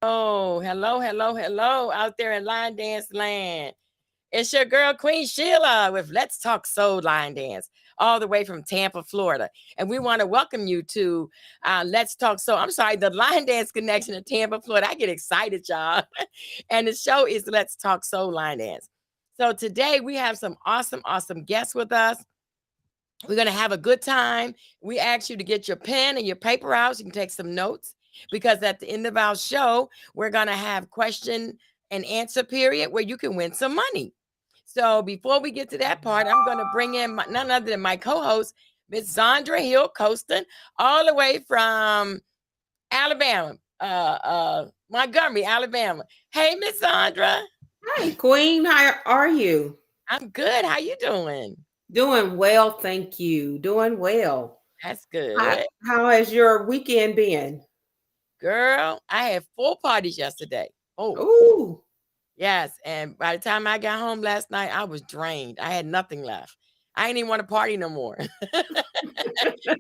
Oh, hello, hello, hello out there in line dance land. It's your girl, Queen Sheila, with Let's Talk Soul Line Dance, all the way from Tampa, Florida. And we want to welcome you to Let's Talk Soul. I'm sorry, the Line Dance Connection in Tampa, Florida. I get excited, y'all. And the show is Let's Talk Soul Line Dance. So today we have some awesome, awesome guests with us. We're going to have a good time. We ask you to get your pen and your paper out so you can take some notes because at the end of our show, we're going to have question and answer period where you can win some money. So before we get to that part, I'm going to bring in none other than my co-host, Miss Zandra Hill Costin, all the way from Alabama, Montgomery, Alabama. Hey, Miss Zandra. Hi, Queen. How are you? I'm good. How you doing? Doing well, thank you. Doing well. That's How, good. how has your weekend been? Girl, I had 4 parties yesterday. Oh, Ooh, yes. And by the time I got home last night, I was drained. I had nothing left. I didn't even want to party no more. I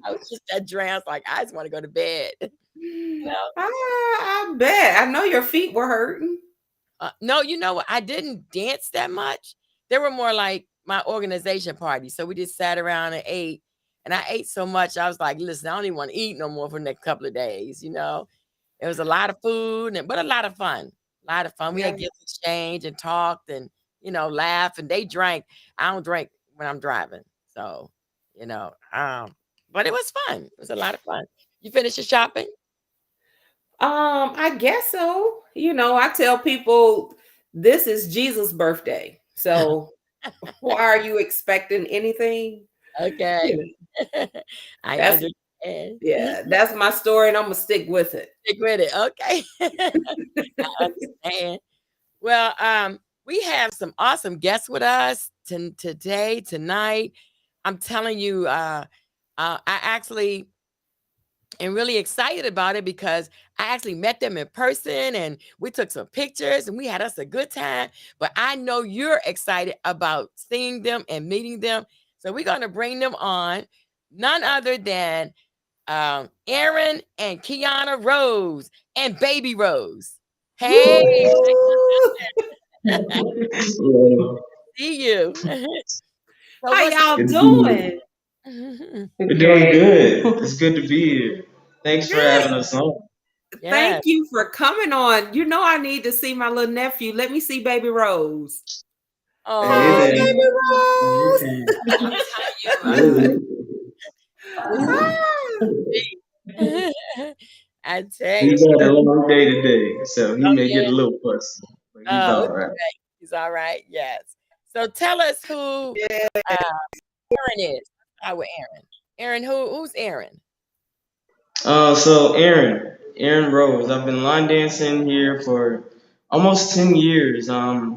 was just that drained. I was like, I just want to go to bed. No, I bet. I know your feet were hurting. no, you know what? I didn't dance that much. They were more like my organization party. So we just sat around and ate. And I ate so much, I was like, listen, I don't even want to eat no more for the next couple of days. It was a lot of food, but a lot of fun. A lot of fun. We Yeah. had gifts exchange and talked and laughed. And they drank. I don't drink when I'm driving, so you know. But it was fun. It was a lot of fun. You finished your shopping? I guess so. I tell people this is Jesus' birthday. So why are you expecting anything? Okay, You know, I that's understand. yeah, that's my story and I'm gonna stick with it. Stick with it. Okay, I understand. Well, we have some awesome guests with us today, tonight. I'm telling you, I actually am really excited about it because I actually met them in person and we took some pictures and we had us a good time. But I know you're excited about seeing them and meeting them. So we're going to bring them on. None other than Earin and Kiana Rose and Baby Rose. Hey, Woo! Yeah, see you. So How what's y'all good to be here. doing? We're doing good. It's good to be here. Thanks for having Good. us on. Yes. Thank you for coming on. I need to see my little nephew. Let me see Baby Rose. Hey Oh, Hey, there. Baby Rose. Okay. I'm telling you, Hey. we Ah. I tell He's you. had a long day today, so he Oh may get yeah. a little fussy, but he's Oh, all right. okay. He's all right. Yes. So tell us who Aaron is. Let's start with Aaron. Aaron, who's Aaron? So Aaron Rose. I've been line dancing here for almost 10 years.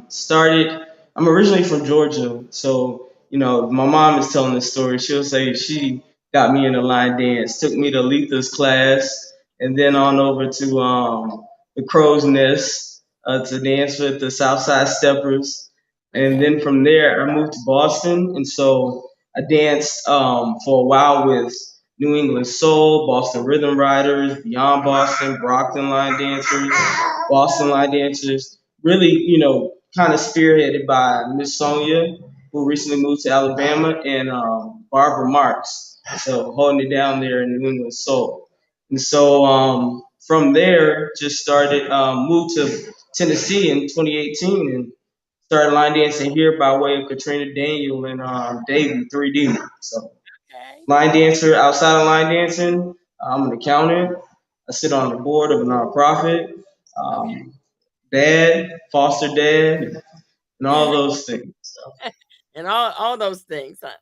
Started. I'm originally from Georgia, so my mom is telling this story. She'll say she got me into line dance, took me to Letha's class, and then on over to the Crow's Nest to dance with the Southside Steppers, and Okay. then from there I moved to Boston, and so I danced for a while with New England Soul, Boston Rhythm Riders, Beyond Boston, Brockton Line Dancers, Boston Line Dancers. Really, kind of spearheaded by Miss Sonia, who recently moved to Alabama, and Barbara Marks. So holding it down there in New England Soul. And so from there, just moved to Tennessee in 2018 and started line dancing here by way of Katrina Daniel and Davey 3D. So Okay. line dancer outside of line dancing. I'm an accountant. I sit on the board of a nonprofit. Um, Dad, foster dad, and all Okay. those things. So, And all those things. Huh?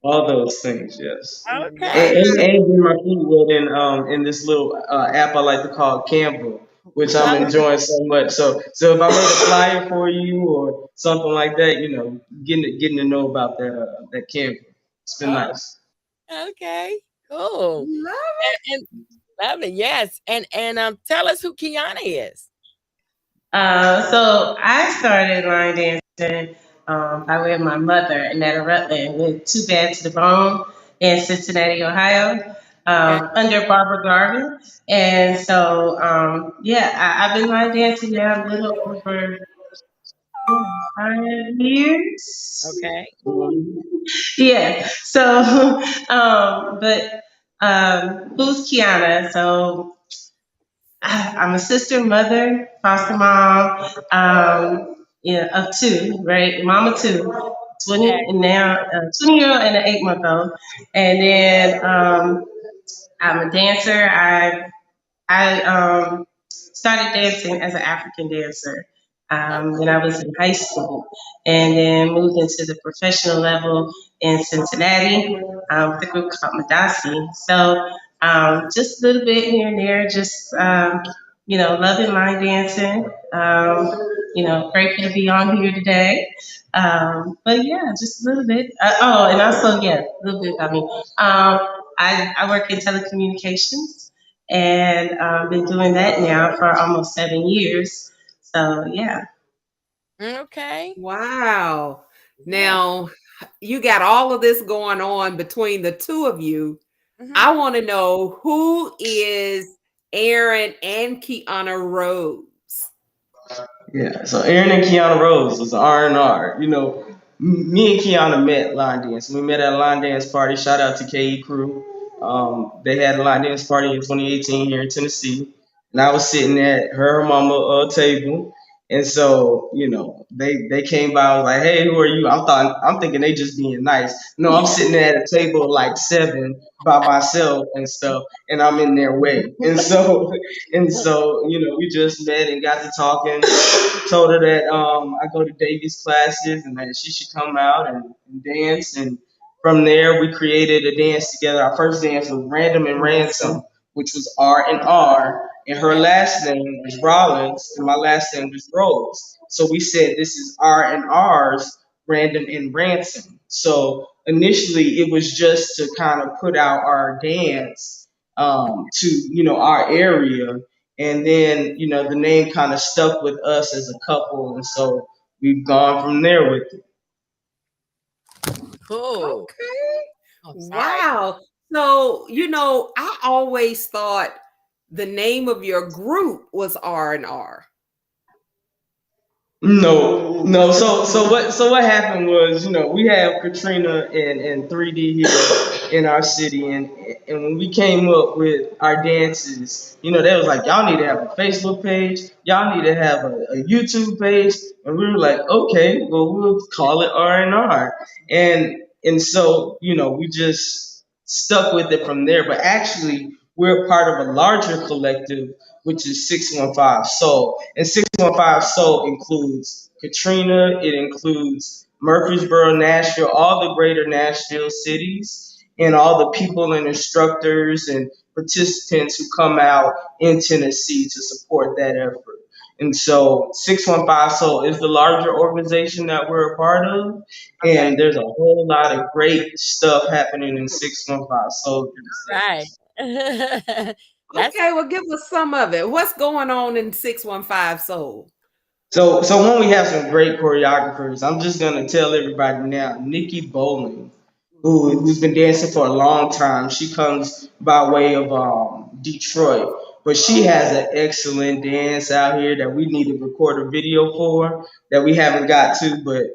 all those things, yes. Okay. And get my feet wet in this little app I like to call Canva, which I'm Oh, enjoying so much. So if I made a flyer for you or something like that, getting to know about that Canva. It's been oh, nice. okay. Cool. Love And lovely. Yes. And tell us who Kiana is. So I started line dancing by way of my mother, Netta Rutland, with Two Bad to the Bone in Cincinnati, Ohio. Okay. under Barbara Garvin. And so, yeah, I've been line dancing now a little over 5 years. Okay. Yeah. So, but who's Kiana? So I'm a sister, mother, foster mom, yeah, of two, right? Mama two, Okay. 20 and now 20-year-old and an 8 month old. And then I'm a dancer. I started dancing as an African dancer when I was in high school, and then moved into the professional level in Cincinnati with a group called Madasi. So just a little bit here and there, just loving line dancing. Grateful to be on here today. But yeah, just a little bit. Oh, and also yeah, a little bit about me. I work in telecommunications and been doing that now for almost 7 years. So yeah. Okay. Wow. Yeah. Now, you got all of this going on between the two of you. Mhm. I want to know who is Earin and Kiana Rose. Yeah, so Aaron and Kiana Rose was R&R. Me and Kiana met line dance. We met at a line dance party. Shout out to KE Crew. They had a line dance party in 2018 here in Tennessee, and I was sitting at her mama table. And so, they came by. I was like, "Hey, who are you?" I'm thinking they just being nice. No, I'm sitting there at a table of like seven by myself and stuff, and I'm in their way. And so, we just met and got to talking. Told her that I go to Davies classes and that she should come out and dance. And from there, we created a dance together. Our first dance was Random and Ransom, which was R&R. And her Okay. last name was Rollins, and my last name was Rose. So we said this is R&R's Random and Ransom. So initially, it was just to kind of put out our dance to our area, and then the name kind of stuck with us as a couple, and so we've gone from there with it. Cool. Okay. Oh, sorry. Wow. So, I always thought the name of your group was R&R. No, no. So what happened was, we have Katrina and 3D here in our city, and when we came up with our dances, they was like, y'all need to have a Facebook page, y'all need to have a YouTube page, and we were like, okay, well we'll call it R&R, and so we just stuck with it from there. But actually, we're part of a larger collective, which is 615 Soul. And 615 Soul includes Katrina, it includes Murfreesboro, Nashville, all the greater Nashville cities, and all the people and instructors and participants who come out in Tennessee to support that effort. And so 615 Soul is the larger organization that we're a part of. Okay. And there's a whole lot of great stuff happening in 615 Soul these Right. days. That's Okay, well, give us some of it. What's going on in 615 Soul? So when we have some great choreographers, I'm just gonna tell everybody now. Nikki Bowling, who's been dancing for a long time, she comes by way of Detroit, but she has an excellent dance out here that we need to record a video for that we haven't got to. But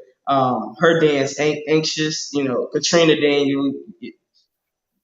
her dance ain't anxious. Katrina Daniel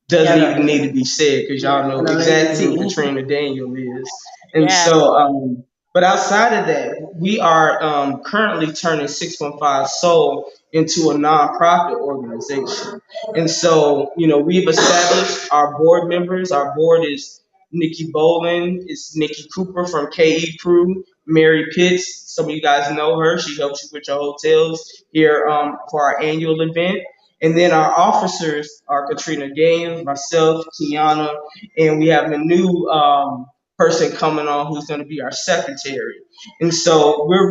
doesn't even need to be said because y'all know exactly who Katrina Daniel is. And yeah. so, but outside of that, we are currently turning 615 Soul into a nonprofit organization. And so, we've established our board members. Our board is Nikki Bolin, it's Nikki Cooper from KE Crew, Mary Pitts. Some of you guys know her. She helps you with your hotels here for our annual event. And then our officers are Katrina Daniels, myself, Kiana, and we have a new person coming on who's going to be our secretary. And so we're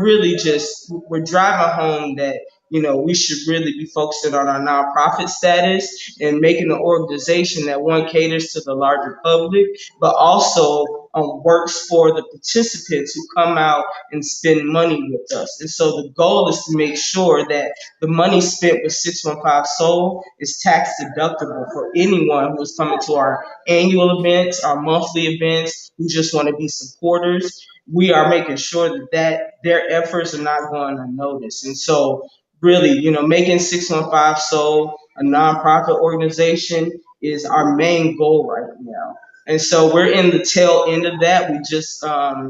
driving home that we should really be focusing on our nonprofit status and making an organization that one caters to the larger public, but also works for the participants who come out and spend money with us. And so the goal is to make sure that the money spent with 615 Soul is tax deductible for anyone who is coming to our annual events, our monthly events, who just want to be supporters. We are making sure that their efforts are not going unnoticed. And so really, making 615 Soul a nonprofit organization is our main goal right now. And so we're in the tail end of that. We just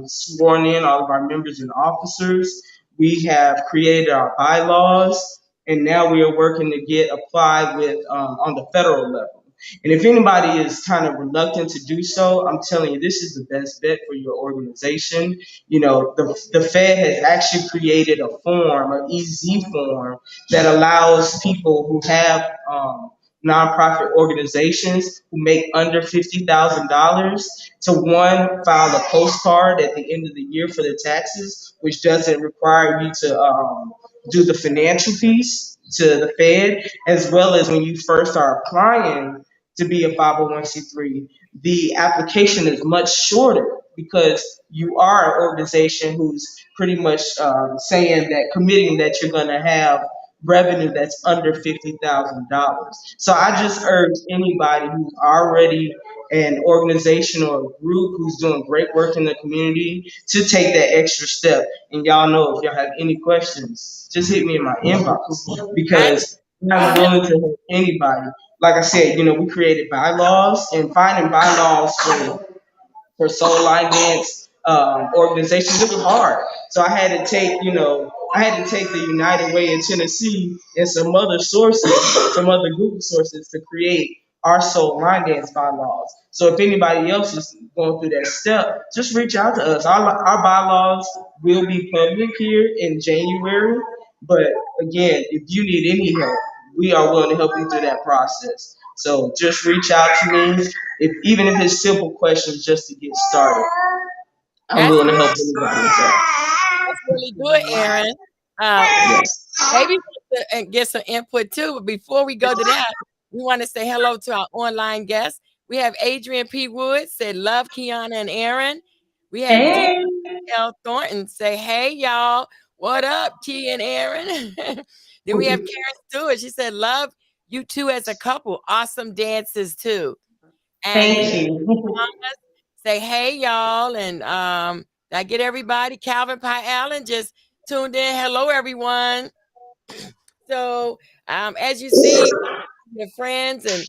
sworn in all of our members and officers. We have created our bylaws, and now we are working to get applied with on the federal level. And if anybody is kind of reluctant to do so, I'm telling you, this is the best bet for your organization. The Fed has actually created a form, an EZ form, that allows people who have nonprofit organizations who make under $50,000 to one file a postcard at the end of the year for the taxes, which doesn't require you to do the financial piece to the Fed, as well as when you first are applying to be a 501c3, the application is much shorter because you are an organization who's pretty much saying that, committing that you're going to have revenue that's under $50,000. So I just urge anybody who's already an organization or a group who's doing great work in the community to take that extra step. And y'all know, if y'all have any questions, just hit me in my inbox I because I'm willing to help anybody. Like I said, we created bylaws, and finding bylaws for soul line dance organizations. It was hard. So I had to take the United Way in Tennessee and some other sources, some other Google sources to create our soul line dance bylaws. So if anybody else is going through that step, just reach out to us. Our bylaws will be public here in January. But again, if you need any help, we are willing to help you through that process. So just reach out to me, even if it's simple questions just to get started. I'm that's willing to help anybody with that. that's really good, Erin. Uh, Yes. maybe we have to get some input too. But before we go to that, we want to say hello to our online guests. We have Adrian P. Wood said, "Love Kiana and Erin." We have D. Hey. L. Thornton say, "Hey y'all, what up, Key and Erin?" Then we have Karen Stewart. She said, "Love you two as a couple. Awesome dances too." And Thank Regina you. Thomas say, "Hey y'all," and I get everybody. Calvin Pie Allen just tuned in. Hello, everyone. So, as you see, your friends and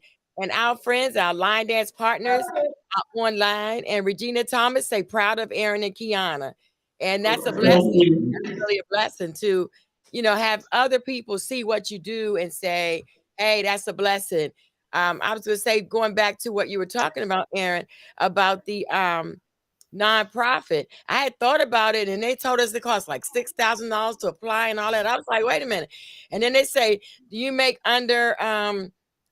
our friends, our line dance partners are online. And Regina Thomas say, "Proud of Erin and Kiana," and that's a Thank blessing. you. That's really a blessing to, have other people see what you do and say, "Hey, that's a blessing." I was going to say, going back to what you were talking about, Erin, about the nonprofit. I had thought about it, and they told us it costs like $6,000 to apply and all that. I was like, wait a minute. And then they say, do you make under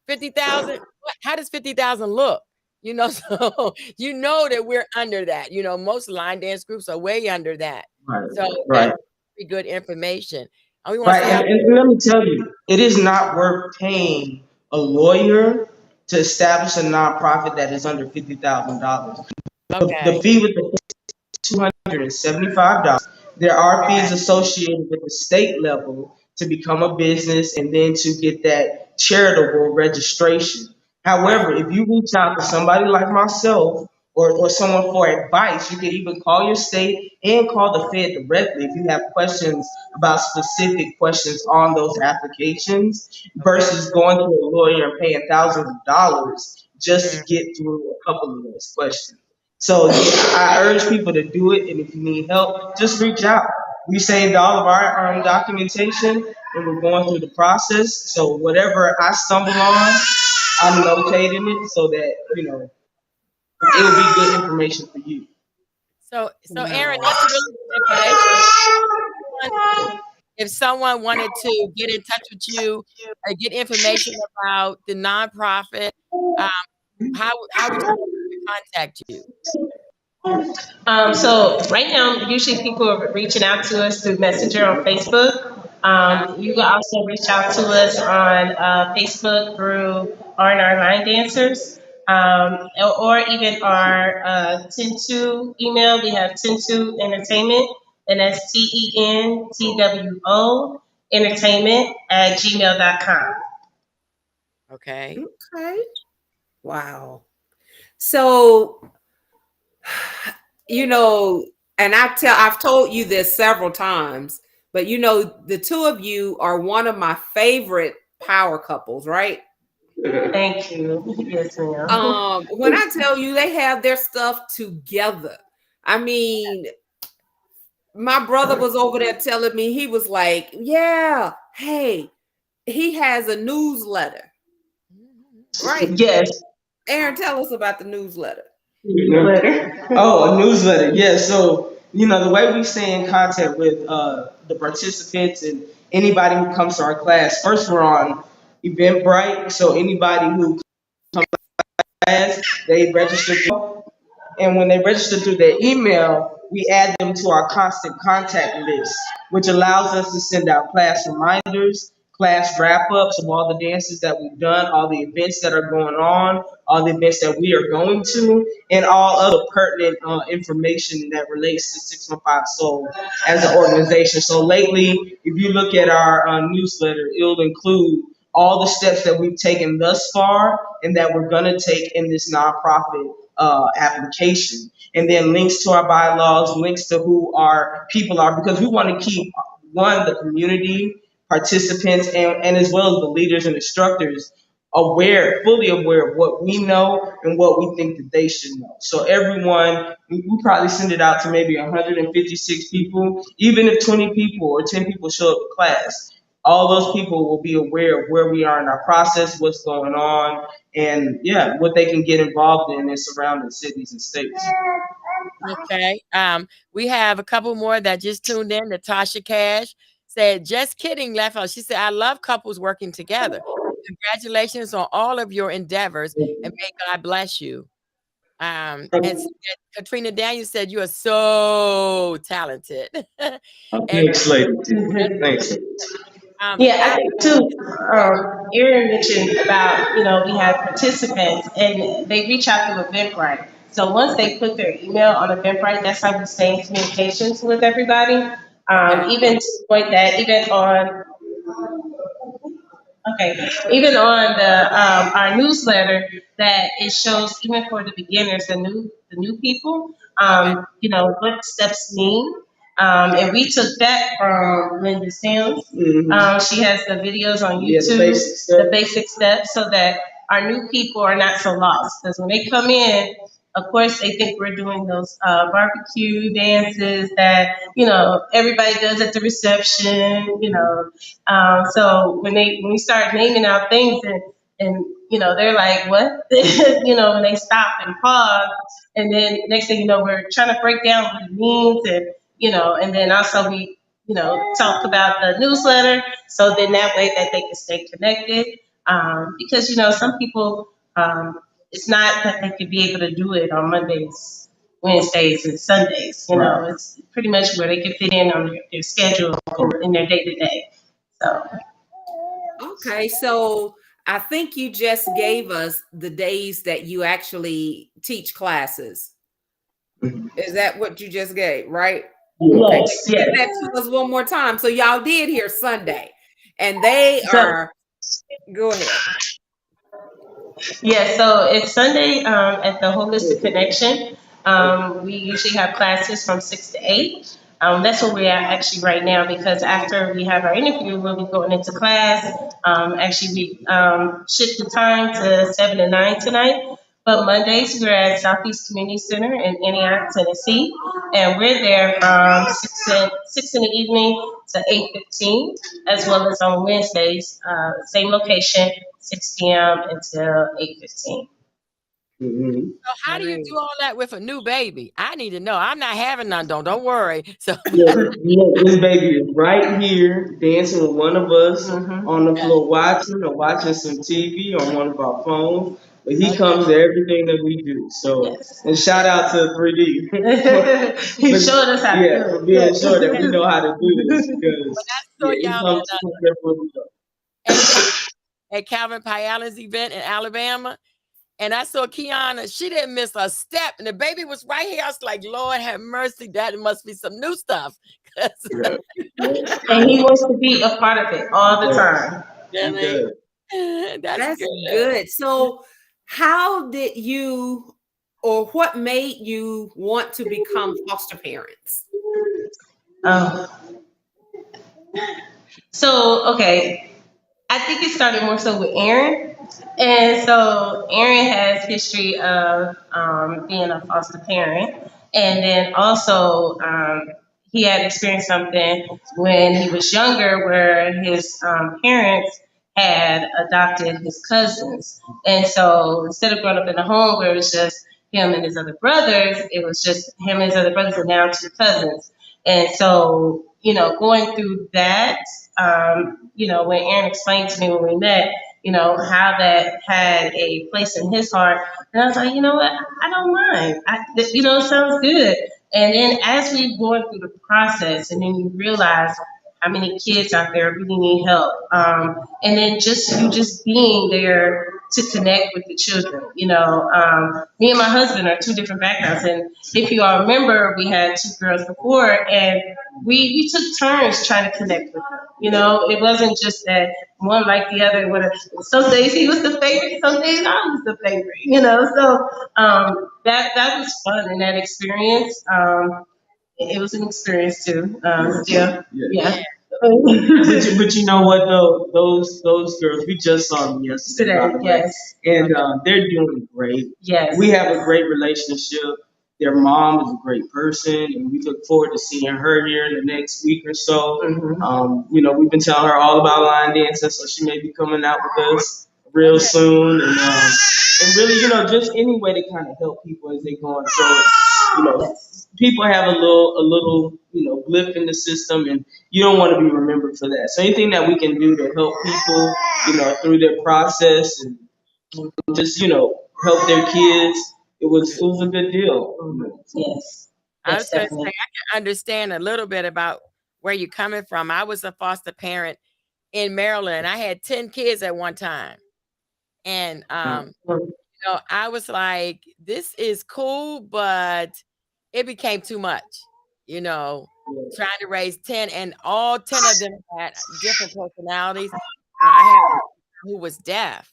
50,000? How does 50,000 look? So that we're under that. Most line dance groups are way under that. Right. So Right. that's pretty good information. And we want to Right. say, And let me tell you, it is not worth paying a lawyer to establish a nonprofit that is under $50,000. The okay, fee with the $275. There are okay, fees associated with the state level to become a business and then to get that charitable registration. right. However, if you reach out to somebody like myself or someone for advice, you can even call your state and call the Fed directly if you have questions about specific questions on those applications Okay. versus going to a lawyer and paying thousands of dollars just Mm. to get through a couple of those questions. So yeah, I urge people to do it, and if you need help, just reach out. We saved all of our documentation, and we're going through the process. So whatever I stumble on, I'm notating it so that it will be good information for you. So Aaron, that's really good information. If someone wanted to get in touch with you or get information about the nonprofit, um, how would you want them to contact you? So right now, usually people are reaching out to us through Messenger on Facebook. Uh-huh. You can also reach out to us on Facebook through R&R Line Dancers. or even our 10-2 email. We have 10-2 Entertainment, and that's TENTWO Entertainment at gmail.com. Okay. Okay. Wow. So, you know, and I've told you this several times, but the two of you are one of my favorite power couples, right? Thank you. Yes, ma'am. When I tell you they have their stuff together, I mean, my brother was over there telling me, he was like, yeah, hey, he has a newsletter, right? Yes. Earin, tell us about the newsletter. Oh, a newsletter. Yeah. So, the way we stay in contact with the participants and anybody who comes to our class, first we're on Eventbrite. So anybody who class, they register and when they register through their email, we add them to our constant contact list, which allows us to send out class reminders, class wrap ups of all the dances that we've done, all the events that are going on, all the events that we are going to, and all other pertinent information that relates to 615 Soul as an organization. So lately, if you look at our newsletter, it'll include all the steps that we've taken thus far and that we're going to take in this nonprofit application. And then links to our bylaws, links to who our people are, because we want to keep one, the community, participants, and as well as the leaders and instructors fully aware of what we know and what we think that they should know. So everyone, we probably send it out to maybe 156 people, even if 20 people or 10 people show up to class. All those people will be aware of where we are in our process, what's going on, and yeah, what they can get involved in surrounding cities and states. Okay. We have a couple more that just tuned in. Natasha Cash said, just kidding, left out. She said, I love couples working together. Congratulations on all of your endeavors and may God bless you. And Katrina Daniels said, you are so talented. And Thanks, lady. Thanks. Yeah, I and think too. Erin mentioned about we have participants and they reach out through Eventbrite. So once they put their email on Eventbrite, that's how we stay in communications with everybody. okay. Even to the point that even on Okay. Even on the our newsletter, that it shows even for the beginners, the new people, Okay. what steps mean. And we took that from Linda Sims. She has the videos on Yeah, the YouTube, basic stuff. the basic steps, so that our new people are not so lost. Because when they come in, of course, they think we're doing those barbecue dances that everybody does at the reception. So when we start naming out things and they're like, what? When they stop and pause, and then next thing you know, we're trying to break down what it means, and then also we talk about the newsletter, so then that way that they can stay connected. Because some people, it's not that they could be able to do it on Mondays, Wednesdays, and Sundays. It's pretty much where they can fit in on their schedule in their day to day. So Okay, so I think you just gave us the days that you actually teach classes. Is that what you just gave, right? Okay, yes, give yes. that to us one more time. So y'all did hear Sunday, and they So are. Go ahead. yeah, so it's Sunday at the Holistic Connection. We usually have classes from 6 to 8. That's where we're at actually right now, because after we have our interview, we'll be going into class. Actually, we shift the time to 7 to 9 tonight. But Mondays, we're at Southeast Community Center in Antioch, Tennessee. And we're there from 6 in the evening to 8:15, as well as on Wednesdays, same location, 6 p.m. until 8:15. Mhm. So how do you do all that with a new baby? I need to know. I'm not having none. Don't worry. So Look, this baby is right here dancing with one of us on the okay. floor watching some TV on one of our phones. But he Okay. comes to everything that we do. So, Yes. and shout out to 3D. He But showed us how to yeah, do for it. being sure that we Yes. know how to do this When because I saw yeah, he y'all comes everywhere we go. at Calvin Pyala's event in Alabama, And I saw Kiana, she didn't miss a step, and the baby was right here. I was like, Lord have mercy, that must be some new stuff. 'Cause Yeah. And he wants to be a part of it all the Good. time. You really, good. that's That's good. good. So, how did you, or what made you want to become foster parents? Um, so, okay, I think it started more so with Earin. And so Earin has history of being a foster parent. And then also he had experienced something when he was younger where his parents had adopted his cousins. And so instead of growing up in a home where it was just him and his other brothers, it was just him and his other brothers and now two cousins. And so, going through that, when Aaron explained to me when we met, how that had a place in his heart. And I was like, you know what? I don't mind. It sounds good. And then as we going through the process, and then you realize how many kids out there really need help. And then just being there to connect with the children. Me and my husband are two different backgrounds, and if you all remember, we had two girls before, and we took turns trying to connect with them. It wasn't just that one like the other. Some days he was the favorite, some days I was the favorite. So that was fun in that experience. It was an experience too. Yeah, Yes. Yeah, yeah. But you know what though, those girls, we just saw them yesterday, by Today, the way, yes, and they're doing great. yes. We have a great relationship. Their mom is a great person, and we look forward to seeing her here in the next week or so. Mhm. We've been telling her all about line dancing, so she may be coming out with us real okay. soon, and really, just any way to kind of help people as they going through it. Yes. People have a little, blip in the system, and you don't want to be remembered for that. So anything that we can do to help people, through their process and just, help their kids, it was a good deal. Yes. I Yes, was going to say, definitely. I can understand a little bit about where you're coming from. I was a foster parent in Maryland. I had 10 kids at one time. And, I was like, this is cool, but it became too much, you know, trying to raise 10, and all 10 of them had different personalities. I had one who was deaf,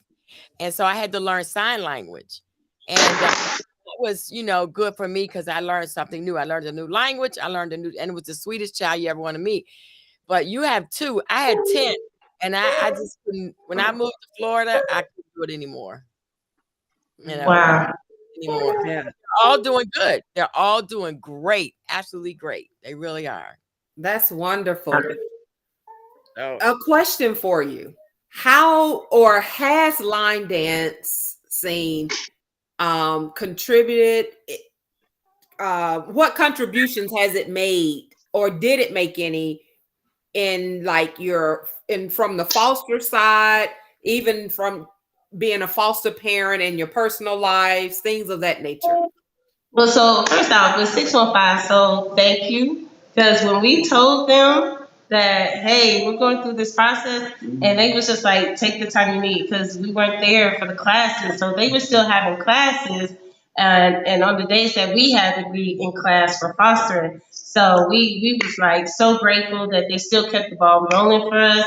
and so I had to learn sign language. And it was, good for me because I learned something new. I learned a new language. I learned a new, and it was the sweetest child you ever want to meet. But you have two. I had 10, and I just couldn't. When I moved to Florida, I couldn't do it anymore. I couldn't Wow. anymore. Yeah, They're all doing good. They're all doing great. Absolutely great. They really are. that's wonderful. Oh, A question for you. How or has line dance scene contributed, what contributions has it made, or did it make any, in like your, in from the foster side, even from being a foster parent in your personal lives, things of that nature? Well, so first off, with 615, so thank you. Because when we told them that, hey, we're going through this process, and they was just like, take the time you need, because we weren't there for the classes. So they were still having classes, and on the days that we had to be in class for fostering. So we was like so grateful that they still kept the ball rolling for us.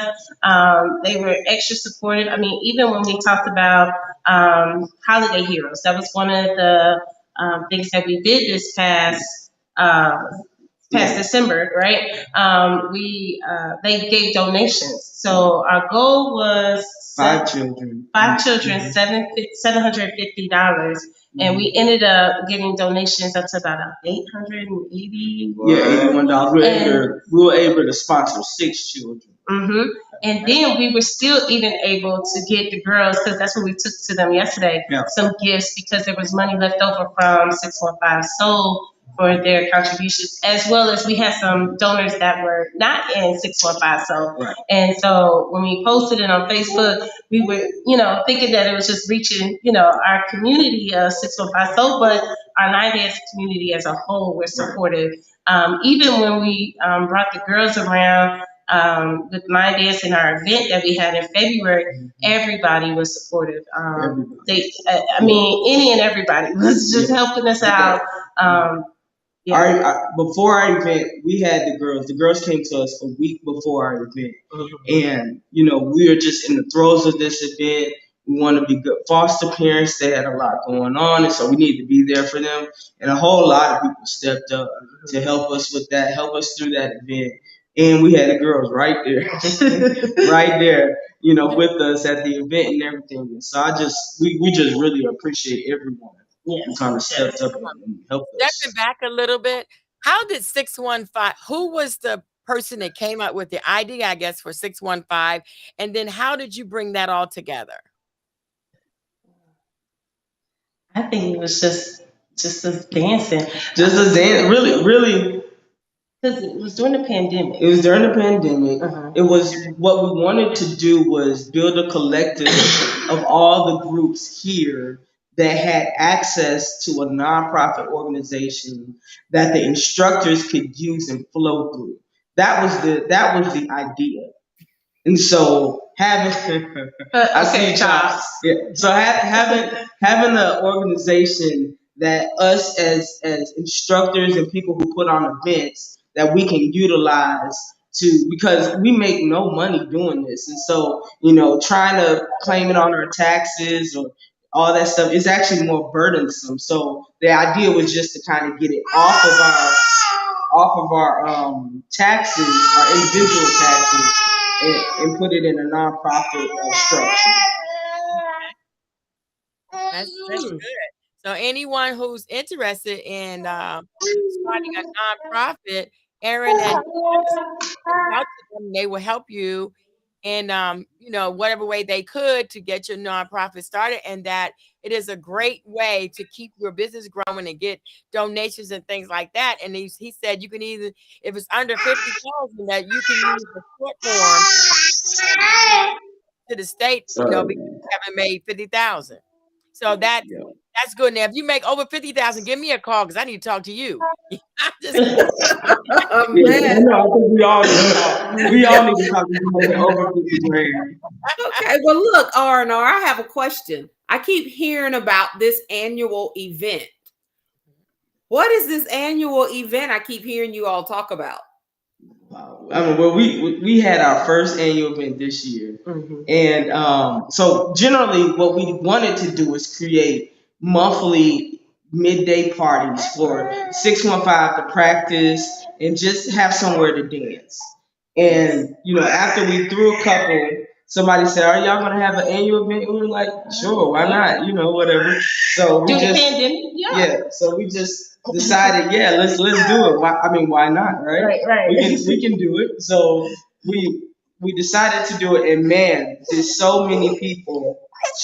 They were extra supportive. I mean, even when we talked about holiday heroes, that was one of the things that we did this uh, past December, right? We They gave donations. So our goal was 5 children. 5 children, $750, and we ended up getting donations up to about $880. Yeah, $81. And We were able to sponsor 6 children. hmm And then we were still even able to get the girls, because that's what we took to them yesterday, Yeah. some gifts because there was money left over from 615 Soul for their contributions, as well as we had some donors that were not in 615 Soul. Right. And so when we posted it on Facebook, we were, thinking that it was just reaching, our community of 615 Soul, but our 9 Dance community as a whole, we're supportive. Even when we brought the girls around, with my dance and our event that we had in February, everybody was supportive. I mean, any and everybody was just helping us out. Yeah. Before our event, we had the girls. The girls came to us a week before our event, and we were just in the throes of this event. We want to be good foster parents. They had a lot going on, and so we needed to be there for them. And a whole lot of people stepped up to help us with that, help us through that event. And we had the girls right there, right there, with us at the event and everything. And so we just really appreciate everyone who kind of stepped up and helped us. Stepping back a little bit, how did 615, who was the person that came up with the idea, I guess, for 615? And then how did you bring that all together? I think it was just us dancing. Just us dancing, really. Because it was during the pandemic. It was during the pandemic. It was what we wanted to do was build a collective of all the groups here that had access to a nonprofit organization that the instructors could use and flow through. That was the idea. And so having I see Chops. Yeah. So having an organization that us as instructors and people who put on events that we can utilize to, because we make no money doing this. And so, trying to claim it on our taxes or all that stuff is actually more burdensome. So the idea was just to kind of get it off of our taxes, our individual taxes, and put it in a nonprofit structure. That's good. So anyone who's interested in starting a nonprofit, Earin and out to them, they will help you in whatever way they could to get your nonprofit started, and that it is a great way to keep your business growing and get donations and things like that. And he said you can either, if it's under 50,000, that you can use the short form to the state, because you haven't made 50,000. So that's good. Now, if you make over 50,000, give me a call because I need to talk to you. I'm just I think we all need to talk. We all need to talk to you over 50 grand. Okay, well, look, R&R, I have a question. I keep hearing about this annual event. What is this annual event I keep hearing you all talk about? Well, we had our first annual event this year, and so generally, what we wanted to do is create monthly midday parties for 615 to practice and just have somewhere to dance. And after we threw a couple, somebody said, "Are y'all gonna have an annual event?" And we were like, "Sure, why not? Whatever." So we so we just decided, let's do it. Why not, right? Right. We can do it. So we decided to do it, and man, there's so many people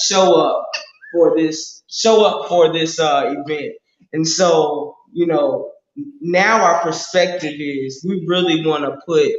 show up for this event, and so now our perspective is we really want to put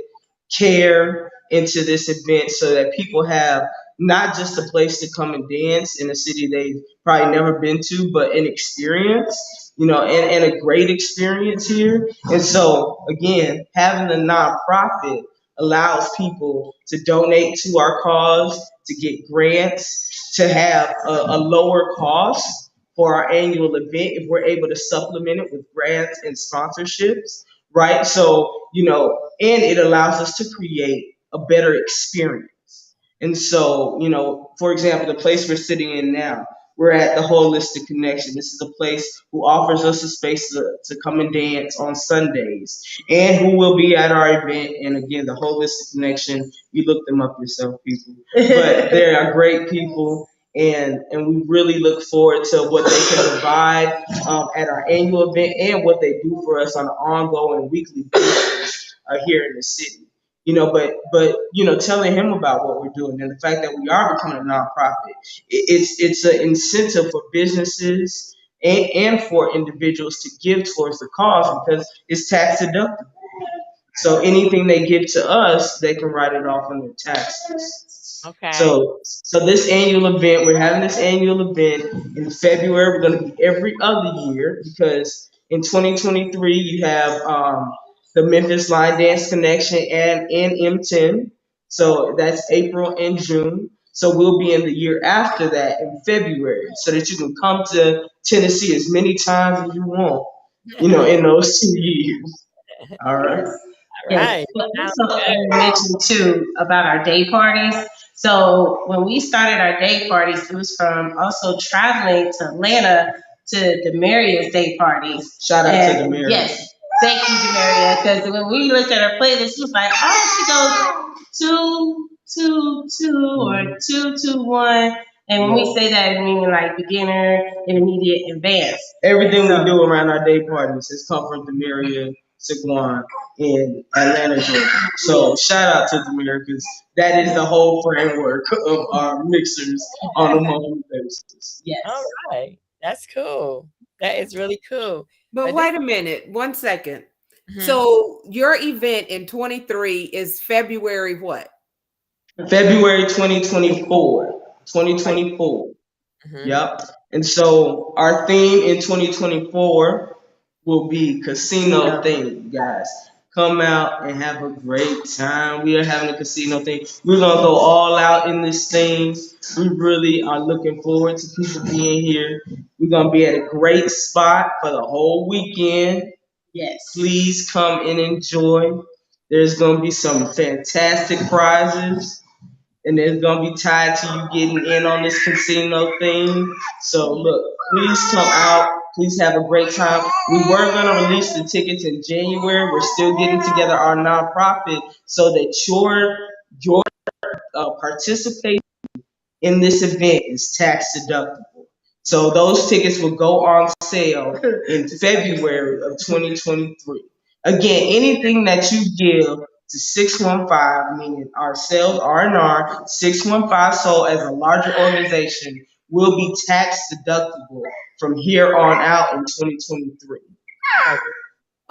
care into this event so that people have not just a place to come and dance in a city they've probably never been to, but an experience, and a great experience here. And so, again, having a nonprofit allows people to donate to our cause, to get grants, to have a lower cost for our annual event if we're able to supplement it with grants and sponsorships, right? So, and it allows us to create a better experience. And so, for example, the place we're sitting in now, we're at the Holistic Connection. This is a place who offers us a space to come and dance on Sundays, and who will be at our event. And again, the Holistic Connection, you look them up yourself, people. But they are great people, and we really look forward to what they can provide at our annual event and what they do for us on an ongoing weekly basis here in the city. But telling him about what we're doing and the fact that we are becoming a nonprofit, it's an incentive for businesses and for individuals to give towards the cause because it's tax deductible. So anything they give to us, they can write it off on their taxes. okay. So this annual event, we're having this annual event in February. We're going to be every other year because in 2023 you have the Memphis Line Dance Connection, and NM10. So that's April and June. So we'll be in the year after that in February, so that you can come to Tennessee as many times as you want, in those 2 years. All right. Yes. All Yes. right. But Sounds also, good. Erin mentioned too about our day parties. So when we started our day parties, it was from also traveling to Atlanta to Demaria's day parties. Shout out to the And mayor. yes, thank you, Demaria, because when we looked at her playlist, she was like, oh, she goes 2 2 2 or 2 2 1. And when we say that, meaning like beginner, intermediate, advanced. Everything we So do around our day parties has come from Demaria Saquon in Atlanta, Georgia. So shout out to Demaria because that is the whole framework of our mixers on a monthly basis. All yes. right. That's cool. That is really cool. But But this wait a minute, 1 second. mhm, So your event in 23 is February what? February 2024. right. 2024. Mhm. Yep. And so our theme in 2024 will be casino theme, guys. Come out and have a great time. We are having a casino thing. We're gonna go all out in this thing. We really are looking forward to people being here. We're gonna be at a great spot for the whole weekend. Yes. Please come and enjoy. There's gonna be some fantastic prizes and it's gonna be tied to you getting in on this casino thing. So look, please come out. Please have a great time. We were gonna release the tickets in January. We're still getting together our nonprofit so that your participation in this event is tax deductible. So those tickets will go on sale in February of 2023. Again, anything that you give to 615, meaning ourselves, R&R, 615 Soul as a larger organization, will be tax deductible from here on out in 2023.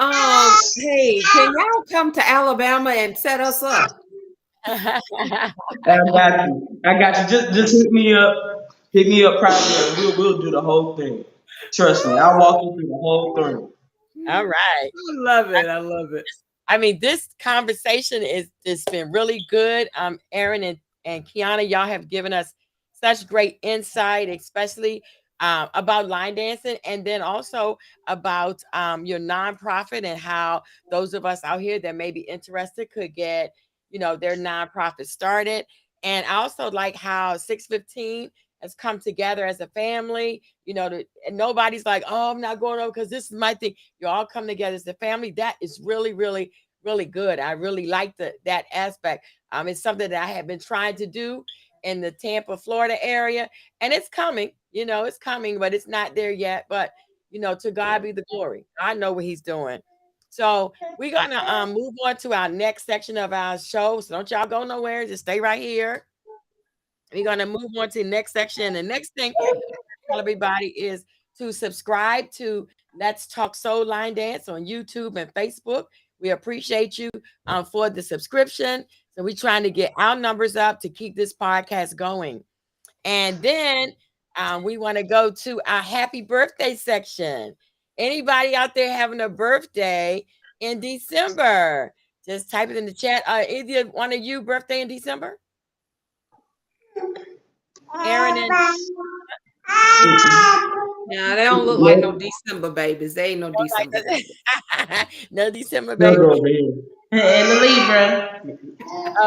Oh. Hey, can y'all come to Alabama and set us up? I got you. I got you. Just hit me up. Hit me up privately and we'll do the whole thing. Trust me, I'll walk you through the whole thing. All right. I love it. I love it. I mean, this conversation is it's been really good. Erin and Kiana, y'all have given us such great insight, especially about line dancing, and then also about your nonprofit and how those of us out here that may be interested could get, their nonprofit started. And I also like how 615 has come together as a family. And nobody's like, oh, I'm not going over because this is my thing. You all come together as a family. That is really, really, really good. I really like that aspect. It's something that I have been trying to do in the Tampa, Florida area, and it's coming. It's coming, but it's not there yet. But to God be the glory. I know what He's doing. So we're gonna move on to our next section of our show. So don't y'all go nowhere. Just stay right here. We're gonna move on to the next section. The next thing tell everybody is to subscribe to Let's Talk Soul Line Dance on YouTube and Facebook. We appreciate you for the subscription. So we're trying to get our numbers up to keep this podcast going. And then we want to go to our happy birthday section. Anybody out there having a birthday in December? Just type it in the chat. Either one of you birthday in December? Erin and Yeah, they don't look like no December babies. They ain't no December babies. no December They'll baby. go over here. And the Libra.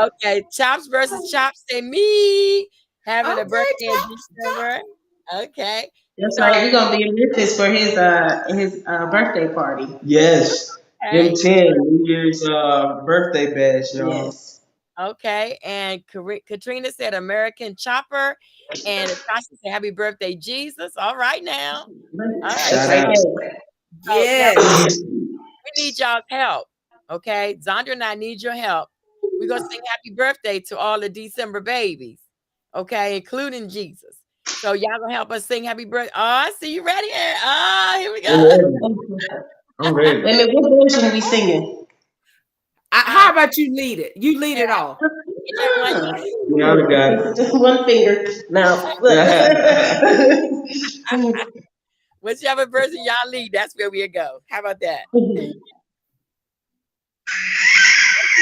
Okay, Chops versus Chops. Say me having a Okay, birthday in December. Okay, That's so right. We're gonna be in Memphis for his birthday party. Yes. okay, M10, New Year's birthday bash, y'all. Yes. okay, and Katrina said American Chopper, and Natasha said Happy Birthday Jesus. All right now, all right. That's Shout right out. there. So now yes. we need y'all's help. Okay, Zandra and I need your help. We're gonna sing Happy Birthday to all the December babies. Okay, including Jesus. So y'all gonna help us sing Happy Birthday. Oh, I see you ready. Oh, here we I'm go. ready. I'm Wait a ready. minute, what version are we singing? Um, How about you lead it? You lead yeah, it off. whichever one Y'all got One finger. Now, look. it. whichever version y'all lead, that's where we'll go. How about that?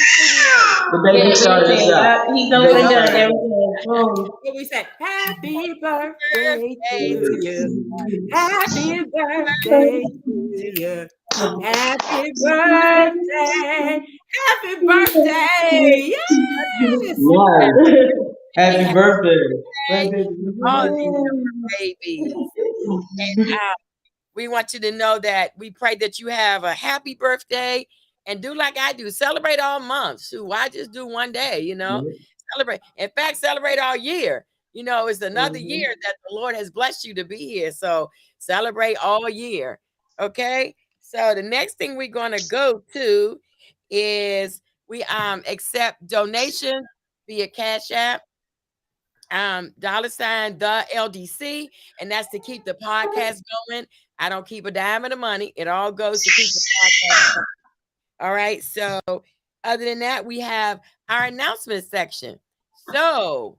studio. The baby Yeah, started us listen, out. he's The baby opened up started us everything. Boom. What we say? Happy birthday Birthday to to you. you. Happy birthday to you. Happy birthday. Happy birthday. Yes. Nice. Happy Happy birthday. birthday. All of these babies. We want you to know that we pray that you have a happy birthday and do like I do. Celebrate all month. Shoot, why just do one day, Celebrate. In fact, celebrate all year. It's another year that the Lord has blessed you to be here. So celebrate all year. Okay. So the next thing we're going to go to is we accept donations via Cash App, $ the LDC, and that's to keep the podcast going. I don't keep a dime of the money. It all goes to keep the podcast going. All right. So other than that, we have our announcement section. So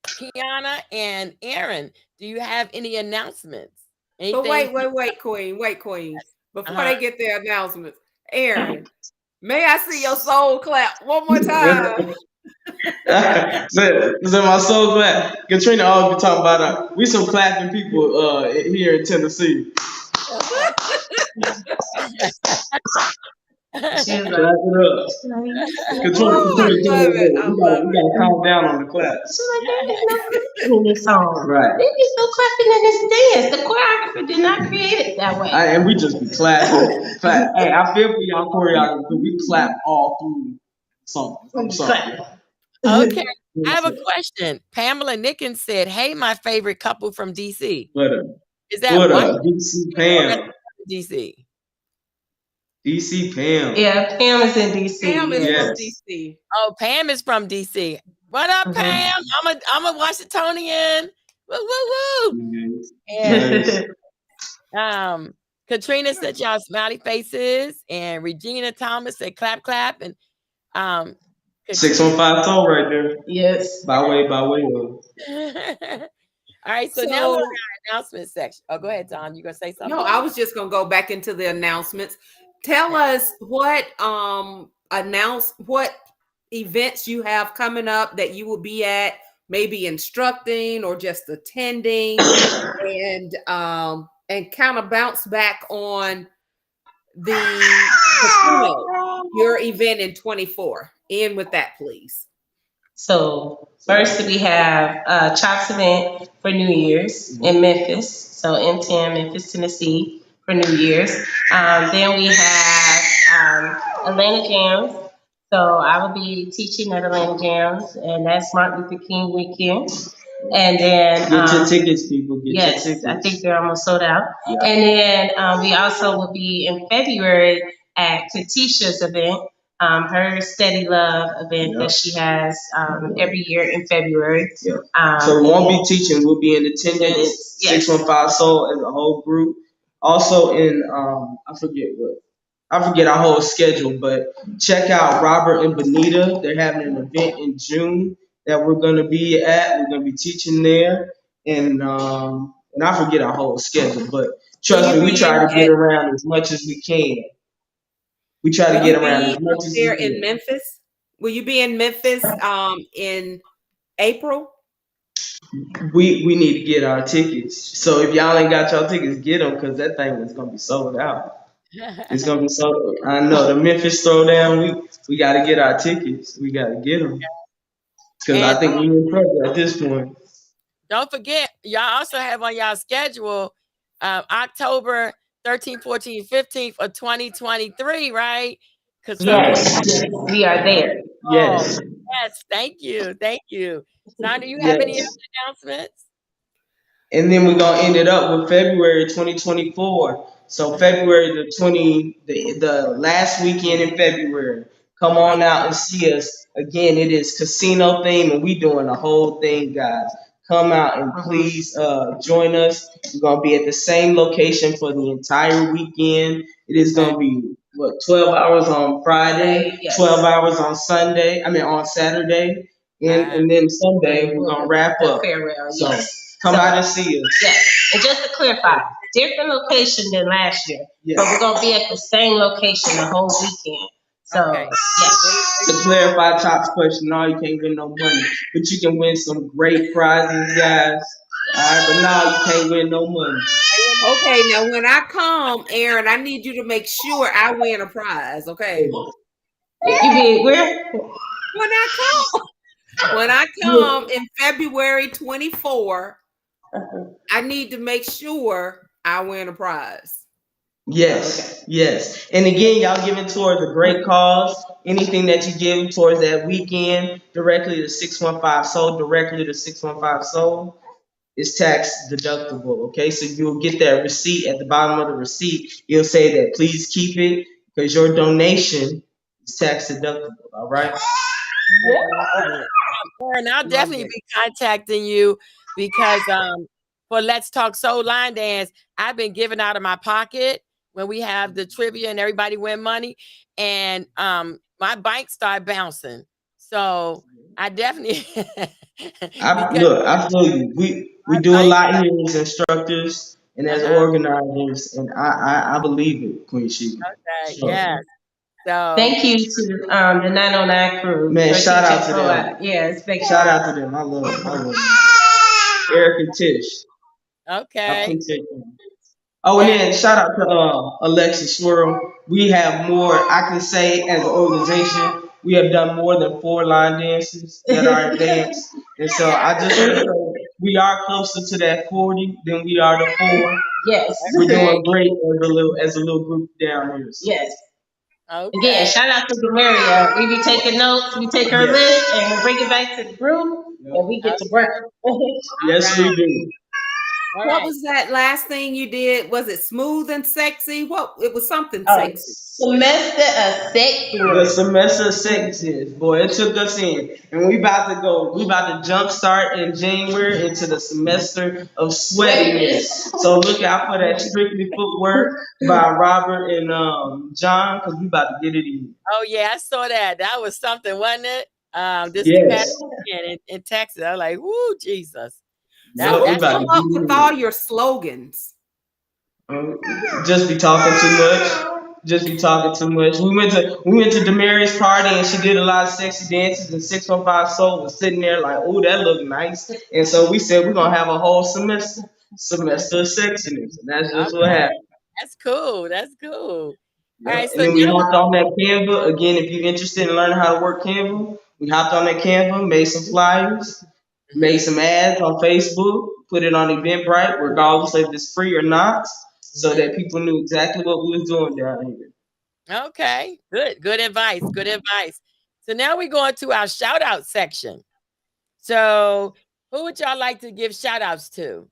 Kiana and Earin, do you have any announcements? But Anything? wait, Queen. Wait, Queen. Before Uh-huh. they get their announcements, Erin, may I see your soul clap one more time? so my soul glad. Katrina always be talking about we some clapping people here in Tennessee. She was Clap it up. Katrina, Oh, I Katrina told love me it. that I love we gotta calm down on the clap. She's like, there is no clapping in this song. Right. There is no clapping in this dance. The choreographer did not create it that way. And we just be clapping. Clap. Hey, I feel for y'all choreographers. We clap all through the song. I'm sorry. Okay. I have a question. Pamela Nickens said, "Hey, my favorite couple from DC." What up? Is that What one up? DC or that's Pam. DC? DC Pam. Yeah, Pam is in DC. Pam is Yes. from DC. Oh, Pam is from DC. What up, Pam? I'm a Washingtonian. Woo woo woo. Nice. And Katrina said y'all smiley faces, and Regina Thomas said clap clap, and 615 soul right there. Yes. By way of. All right, so now we're on our announcement section. Oh, go ahead, Tom. You gonna say something? No, I was just gonna go back into the announcements. Tell us what what events you have coming up that you will be at, maybe instructing or just attending, and kind of bounce back on the casino, your event in 24. End with that, please. So first we have Chops event for New Year's in Memphis. So M10, Memphis, Tennessee for New Year's. Then we have Atlanta Jams. So I will be teaching at Atlanta Jams, and that's Martin Luther King weekend. And then Get your tickets, people. Get your yes, tickets. I think they're almost sold out. Yeah. And then we also will be in February at Katisha's event, her Steady Love event that she has every year in February. Yeah. So we won't be teaching. We'll be in attendance. Yes. 615 Soul as a whole group. Also in I forget our whole schedule, but check out Robert and Benita. They're having an event in June that we're gonna be at. We're gonna be teaching there, and I forget our whole schedule, but trust me, we try to get around as much as we can. We try to get around as much as we there can. in Memphis? Will you be in Memphis in April? We need to get our tickets. So if y'all ain't got y'all tickets, get them because that thing is gonna be sold out. It's gonna be sold. I know the Memphis Throwdown. We got to get our tickets. We got to get them because I think we're in trouble at this point. Don't forget, y'all also have on y'all schedule October 13th, 14th, 15th of 2023, right? Yes, we are there. Yes. Yes, thank you. Thank you. Son, do you have any other announcements? And then we're gonna end it up with February 2024. So February the last weekend in February. Come on out and see us. Again, it is casino theme and we doing the whole thing, guys. Come out and please join us. We're gonna be at the same location for the entire weekend. It is gonna be 12 hours on Friday, 12 hours on Sunday, on Saturday, and then Sunday we're gonna wrap up. Farewell, so come out and see us. Yes, and just to clarify, different location than last year, but we're gonna be at the same location the whole weekend. So Okay. yeah. Very, To very clarify Chop's question, no, you can't win no money, but you can win some great prizes, guys. All right, but no, you can't win no money. Okay, now when I come, Erin, I need you to make sure I win a prize. Okay. You mean where? When I come, when I come in February 24, I need to make sure I win a prize. Yes, yes. And again, y'all giving towards a great cause. Anything that you give towards that weekend, directly to 615 Soul, directly to 615 Soul, is tax deductible. Okay, so you'll get that receipt at the bottom of the receipt. You'll say that please keep it because your donation is tax deductible. All right. good. Erin, I'll Love definitely it. be contacting you because for Let's Talk Soul Line Dance, I've been giving out of my pocket when we have the trivia and everybody win money, and my bank started bouncing. So I definitely because I feel you. We my do a bank. lot here as instructors and as Uh-huh. organizers, and I believe it, Queen Sheba. Okay. So, Yes. So Thank you to the 909 crew man, for shout teaching out to so them. yes, thank you. Shout out to them. I love them. I love them. Eric and Tish. I okay. appreciate them. Oh, and Yes. then shout out to Alexa Swirl. We have more. I can say as an organization, we have done more than 4 line dances that are advanced, and so I just want to say we are closer to that 40 than we are to 4. Yes. We're Okay. doing great as a little group down here. So, Yes. Again, Okay. shout out to Demaria. We be taking notes, we take our yes, list, and we bring it back to the group, yep. and we get to Okay. work. All Yes, right. we do. All What right. was that last thing you did? Was it smooth and sexy? What? It was something Oh, sexy. semester of The sexiness. semester sexes, boy, it took us in, and we about to go. We about to jump start in January into the semester of sweatiness. So look out for that strictly footwork by Robert and John, because we about to get it in. Oh yeah, I saw that. That was something, wasn't it? This past Yes, weekend in Texas. I was like, "Woo, Jesus!" So yep, we who That about come to thing. get up with all it your slogans? in. Just be talking too much. Just be talking too much. We went to Demaria's party and she did a lot of sexy dances and 615 Soul was sitting there like, oh, that looked nice. And so we said we're gonna have a whole semester of sexiness. And that's just what Okay, happened. that's cool. That's cool. All Yep. right, And so then we now we. hopped on that Canva. Again, if you're interested in learning how to work Canva, we hopped on that Canva, made some flyers, made Mhm, some ads on Facebook, put it on Eventbrite, regardless if it's free or not, so mhm. that people knew exactly what we was doing down here. Okay, good. Good advice. Good advice. So now we go into our shout out section. So who would y'all like to give shout outs to?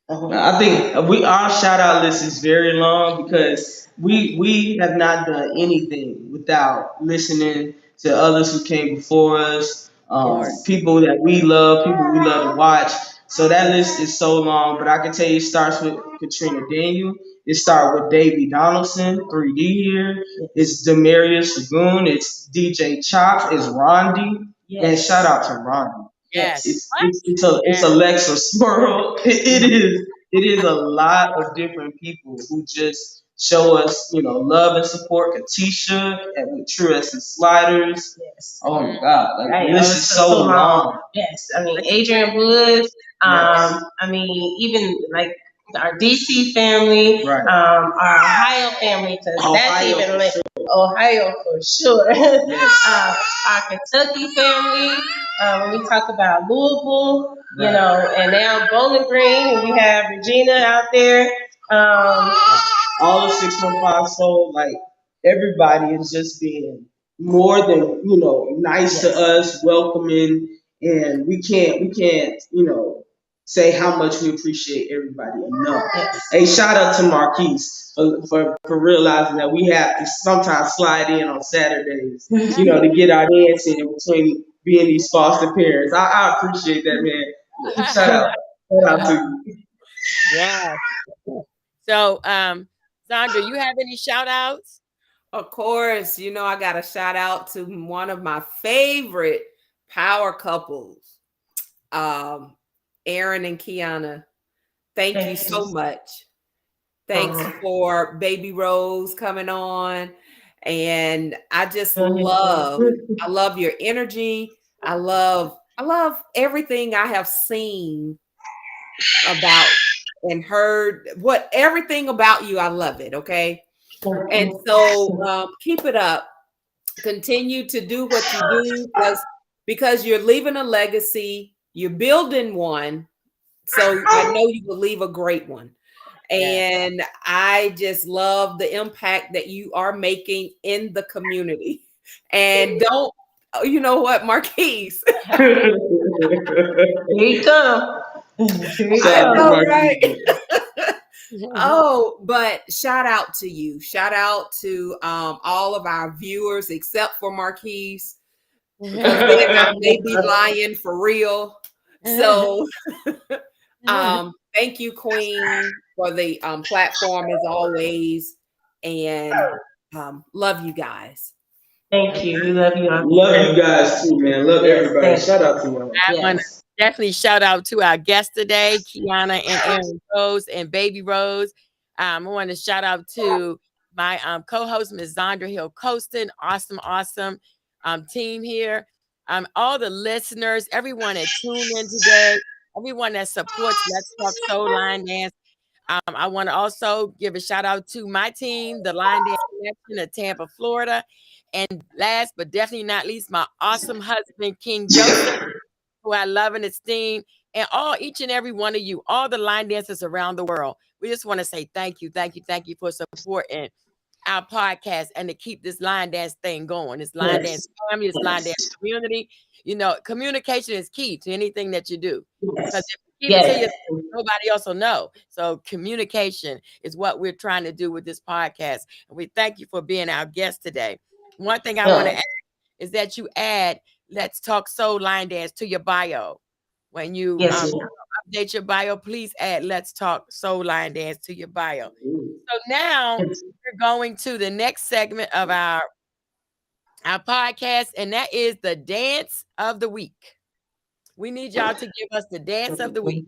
I think we our shout out list is very long because we have not done anything without listening to others who came before us, Lord. people that we love, people we love to watch. So that list is so long, but I can tell you it starts with Katrina Daniel. It starts with Davey Donaldson, 3D here. It's Demarius Sagoon. It's DJ Chops. It's Rondi. And shout out to Rondi. Yes. What? It's a Yes. Lexa swirl. It is a lot of different people who just show us, love and support. Katisha and with True Essence Sliders. Yes. Oh Mhm. my God, like the Right. Oh, list it's is so, so so long. long. Yes. I mean, But you Adrian went. Woods. Yes, I mean, even like our DC family, right. our Ohio family, because that's Ohio even for like sure. Ohio for sure. Yes, Our Kentucky family. When we talk about Louisville, right. and now Bowling Green, and we have Regina out there. Um, All of 615 Soul, like everybody is just being more than nice to yes. us, welcoming, and we can't say how much we appreciate everybody enough. Yes. Hey, shout out to Marquise for realizing that we have to sometimes slide in on Saturdays, to get our dance in between being these foster parents. I appreciate that, man. Shout out to you. Yeah. So, Sandra, you have any shout outs? Of course, I got a shout out to one of my favorite power couples, um, Earin and Kiana. Thank you Thank you. so much. Thanks for Baby Rose coming on. And I just I Mhm. love your energy. I love everything I have seen about and heard. What everything about you, I love it. Okay. And so keep it up. Continue to do what you do because you're leaving a legacy, you're building one. So I know you will leave a great one. Yes. And I just love the impact that you are making in the community. And don't, you know what, Marquise? Here you come. Here you I Shout out to know, come. right? Marquis. Oh, but shout out to you. Shout out to all of our viewers except for Marquise, because they be lying for real. So thank you, Queen, for the platform as always. And love you guys. Thank you. We love you, Auntie. Love you guys too, man. Love Yes, everybody. thank Shout you. out to y'all. I want to Yes. definitely shout out to our guests today, Kiana and Earin Rose and Baby Rose. I want to shout out to my co-host, Ms. Zondra Hill Colston. Awesome team here. All the listeners, everyone that tuned in today, everyone that supports Let's Talk Soul Line Dance. I want to also give a shout out to my team, the Line Dance Connection of Tampa, Florida. And last but definitely not least, my awesome husband, King Joseph, who I love and esteem, and each and every one of you, all the line dancers around the world. We just want to say thank you for supporting our podcast and to keep this line dance thing going. This line dance Yes. family, this line dance Yes. community. Communication is key to anything that you do. Because Yes. if you keep it to Yes. yourself, nobody else will know. So communication is what we're trying to do with this podcast. And we thank you for being our guest today. One thing I want to No. add is that you add Let's Talk Soul Line Dance to your bio. When you Yes, ma'am. update your bio, please add Let's Talk Soul Line Dance to your bio. So now we're going to the next segment of our podcast, and that is the dance of the week. We need y'all to give us the dance of the week.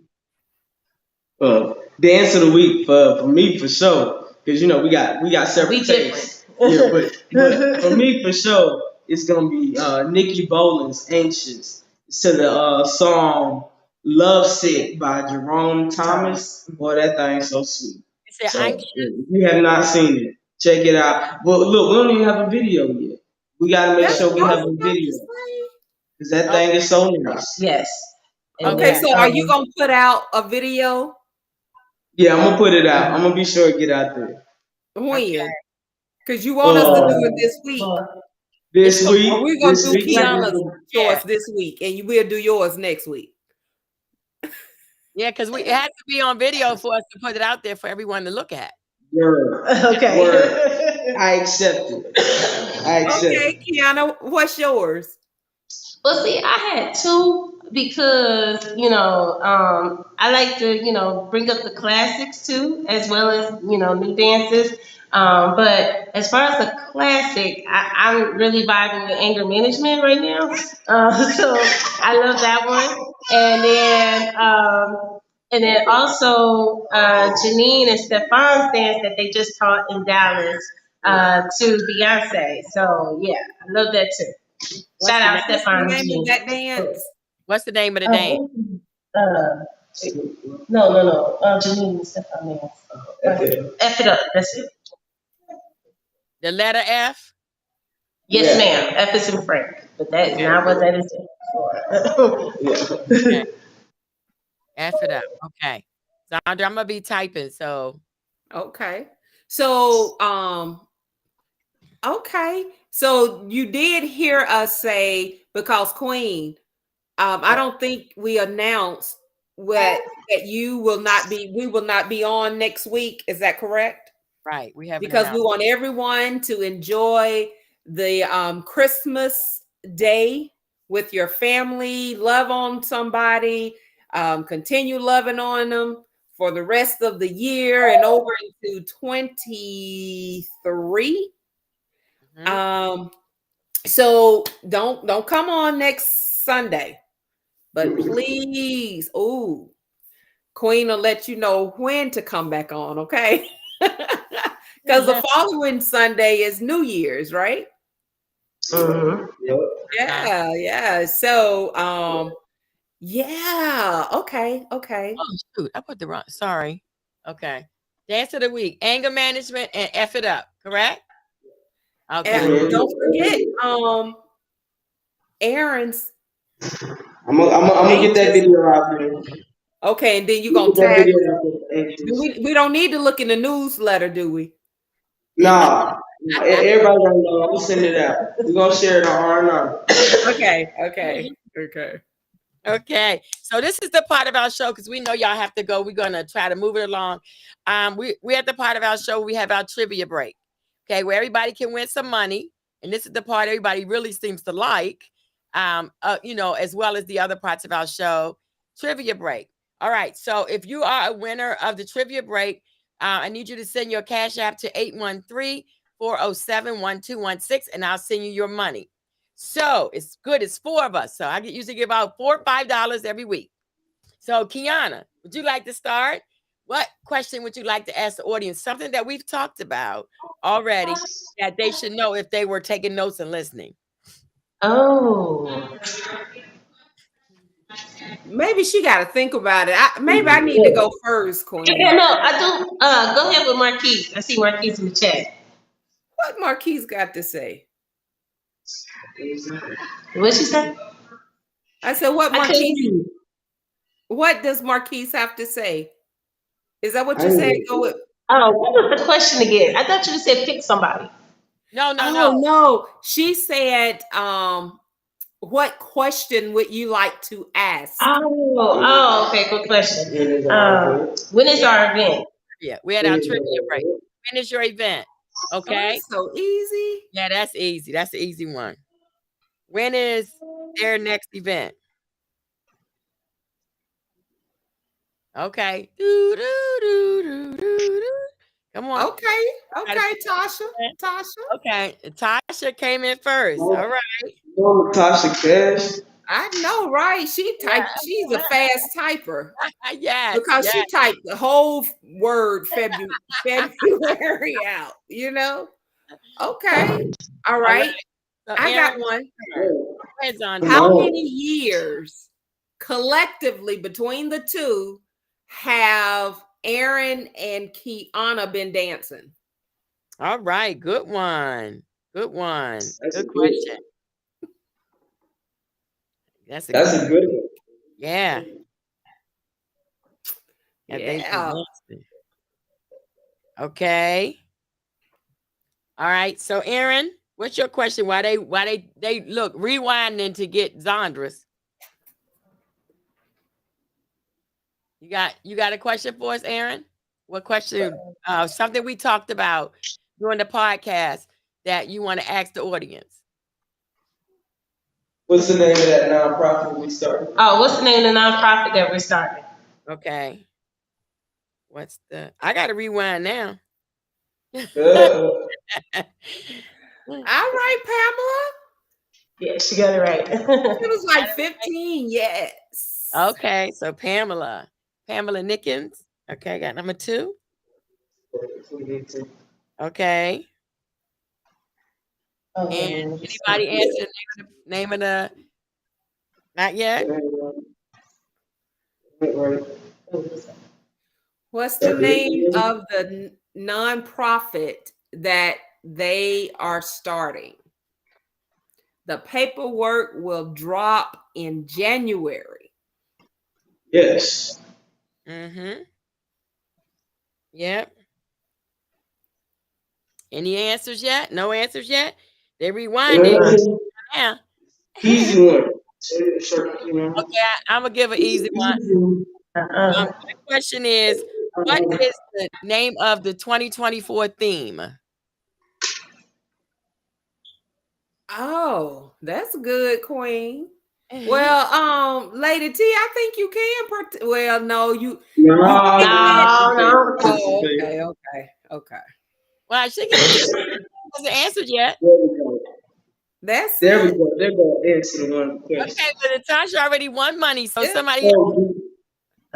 Dance of the week for me for sure, because we got several We different. tastes. Yeah, but for me for sure, it's gonna be Nikki Boland's "Anxious" to the song "Love Sick" by Jerome Thomas. Boy, that thing's so sweet. You said So anxious. if you have not seen it, check it out. Well, look, we don't even have a video yet. We gotta make That's sure what we I have was a about to video say. because that Oh, thing is so nice. Yes. And Okay, okay. then so are you gonna put out a video? Yeah, I'm gonna put it out. I'm gonna be sure to get out there. Okay. When? Because you want us to do it Um, this week. well, It's this gonna Or week, we're gonna this do week, right. Kiana's yeah. choice this week, and we'll do yours next week. Yeah, because it has to be on video for us to put it out there for everyone to look at. word, word. Okay. I accept it. I accept Okay, it. Kiana, what's yours? Well, see, I had two because I like to bring up the classics too, as well as new dances. But as far as the classic, I'm really vibing with anger management right now. So I love that one. And then also Janine and Stefan's dance that they just taught in Dallas to Beyonce. So yeah, I love that too. What's Shout the out name? What's the Stefan name of G. that dance? What's the name of the dance? Uh, no. Janine Stefan dance. F it up. That's it. The letter F. Yes, Yeah, ma'am. F is in Frank, but that is Okay. not what that is for. yeah. Okay. F it up. Okay. Sandra, I'm gonna be typing. So Okay. So, okay. So you did hear us say, because Queen, I don't think we announced what that we will not be on next week. Is that correct? right, we haven't Because we announced. want everyone to enjoy the Christmas day with your family, love on somebody, continue loving on them for the rest of the year and over into 23. Mhm. So don't come on next Sunday, but please, Queen will let you know when to come back on, okay? Because the following Sunday is New Year's, right? Mhm. Yep. Yeah. So, yeah. Okay. Oh shoot, I put the wrong. Sorry. Okay. Dance of the week: anger management and F it up. Correct. Okay. And don't forget, Aaron's I'm gonna get that anxious. video out there. Okay, and then you're gonna Get that tag video us. out there. Anxious. We don't need to look in the newsletter, do we? Nah, everybody gonna know. I'm gonna send it out. We're gonna share it on R&R. Okay. Okay, so this is the part of our show because we know y'all have to go. We're gonna try to move it along. We're at the part of our show we have our trivia break. Okay, where everybody can win some money, and this is the part everybody really seems to like. As well as the other parts of our show, trivia break. All right, so if you are a winner of the trivia break, I need you to send your cash app to 813-407-1216, and I'll send you your money. So it's good. It's 4 of us. So I usually give out $4 or $5 every week. So Kiana, would you like to start? What question would you like to ask the audience? Something that we've talked about already that they should know if they were taking notes and listening. Oh. Maybe she got to think about it. Maybe I need to go first, Yeah, Queen. no, I do. Go ahead with Marquise. I see Marquise in the chat. What Marquise got to say? What she say? I said, what I couldn't hear Marquise? you. What does Marquise have to say? Is that what you said? Go with. Oh, what was the question again? I thought you said pick somebody. No. No. She said, what question would you like to ask? Okay, good question. When is our event? Yeah, we had our trivia break. When is your event? Oh, Okay. that's so easy. Yeah, that's easy. That's the easy one. When is their next event? Okay. Come on. Okay, Tasha. Okay. Tasha came in first. All right. Tasha Cash. I know, right? She typed. She's a fast typer Yes. because she typed the whole word February out. Okay. All right. So I got Earin, one. heads on. How many years collectively between the two have Earin and Kiana been dancing? All right. Good one. Good question. That's a good one. Yeah. Yeah. Okay. All right. So Earin, what's your question? Why they look rewinding to get Zondra's? You got a question for us, Earin? What question? Something we talked about during the podcast that you want to ask the audience. What's the name of that nonprofit we started? Oh, what's the name of the nonprofit that we're starting? Okay. I got to rewind now. All right, Pamela. Yeah, she got it right. It was like 15. Yes. Okay. So Pamela Nickens. Okay. Got number 2. Okay. And anybody answer the name of the? Not yet. What's the name of the nonprofit that they are starting? The paperwork will drop in January. Yes. Mm-hmm. Yep. Any answers yet? No answers yet? They're rewinding. Yeah. Easy one. Okay, I'm gonna give an easy one. My question is, what is the name of the 2024 theme? Oh, that's good, Queen. Well, Lady T, I think you can. Well, no, you. No. Oh, okay. Well, she hasn't answered yet. That's there it. we go. They're going to answer the one question. Okay, but Natasha already won money, so somebody.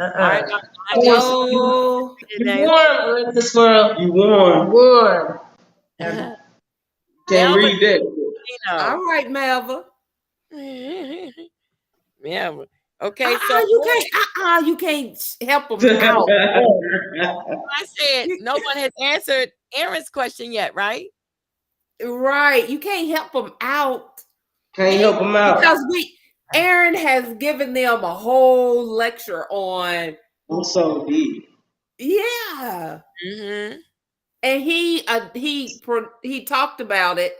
All right, Uh-uh. line dance. No. You Dance. warm, Elizabeth Squirrel. You won. Warm. Can't Melvin, read that. All right, Melva. Melvin. Okay, so You can't help them out. I said no one has answered Aaron's question yet, right? Right. You can't help them out Can't help him out. because Erin has given them a whole lecture on, I'm so deep. yeah. Mm-hmm. And he talked about it.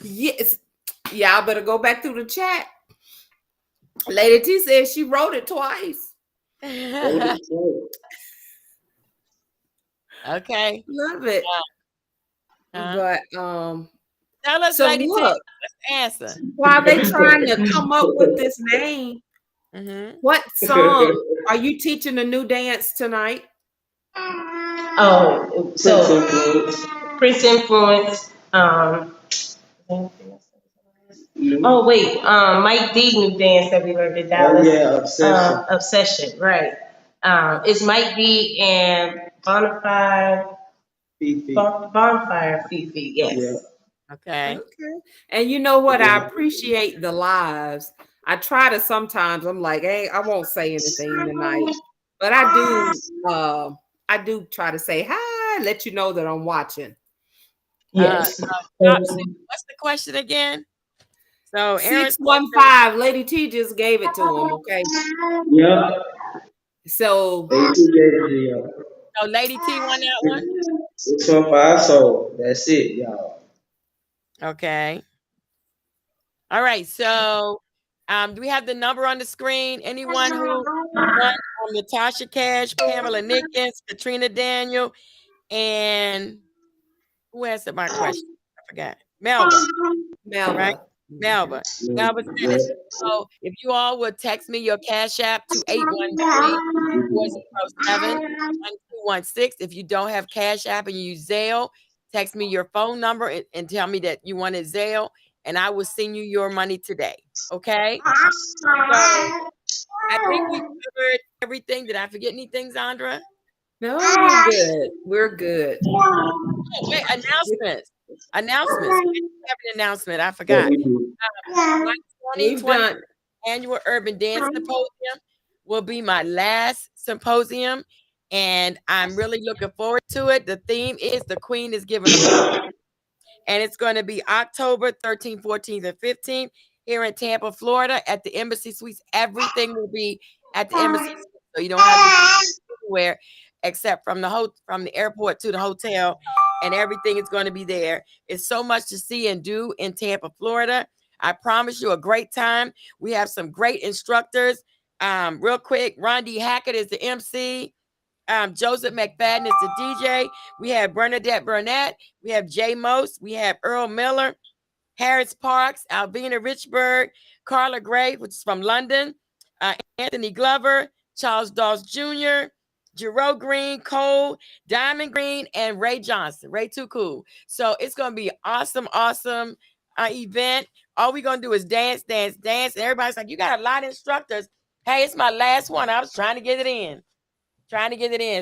Yes. Yeah, I better go back through the chat. Lady T said she wrote it twice. Okay. Love it. Uh, But Tell us, so Lady T. look, Answer. while they trying to come up with this name, Mm-hmm. what song are you teaching a new dance tonight? Oh, Prince so influence. Prince influence. Oh wait, Mike D new dance that we learned in Oh Dallas. yeah, obsession. Obsession, right? It's Mike D and Fifi. Bonfire Fifi. Yeah. Yes. Okay. Okay. And you know what? I appreciate the lives. I try to sometimes, I'm like, hey, I won't say anything tonight. But I do try to say hi, let you know that I'm watching. Yes. Top six. What's the question again? So Aaron's question. 615, Lady T just gave it to him. Okay. Yeah. So They two gave it to y'all. So Lady T won that one. 615. So that's it, y'all. Okay. All right. So do we have the number on the screen? Anyone who won? Natasha Cash, Pamela Nickens, Katrina Daniel, and who answered my question? I forgot. Melba, right? Melva. Melba. Yeah. Melba said it. So if you all would text me your Cash App to 813-407-1216. If you don't have Cash App and you use Zelle, text me your phone number and tell me that you wanted Zelle, and I will send you your money today. Okay? So I think we covered everything. Did I forget anything, Zandra? No, you're good. We're good. Oh, wait, announcements. Announcements. We have an announcement. I What forgot. we do. My We've 2020 done. annual Urban Dance Symposium will be my last symposium, and I'm really looking forward to it. The theme is The Queen is Given a Ball, and it's going to be October 13th, 14th, and 15th here in Tampa, Florida at the Embassy Suites. Everything will be at the Embassy Suites, so you don't have to go anywhere except from from the airport to the hotel, and everything is going to be there. It's so much to see and do in Tampa, Florida. I promise you a great time. We have some great instructors. Real quick, Rondi Hackett is the MC. Joseph McFadden is the DJ. We have Bernadette Burnett. We have Jay Most. We have Earl Miller, Harris Parks, Alvina Richburg, Carla Gray, which is from London, Anthony Glover, Charles Dawes Jr., Jerome Green, Cole, Diamond Green, and Ray Johnson. Ray Too Cool. So it's going to be awesome, awesome event. All we're going to do is dance, dance, dance. And everybody's like, you got a lot of instructors. Hey, it's my last one. I was trying to get it in.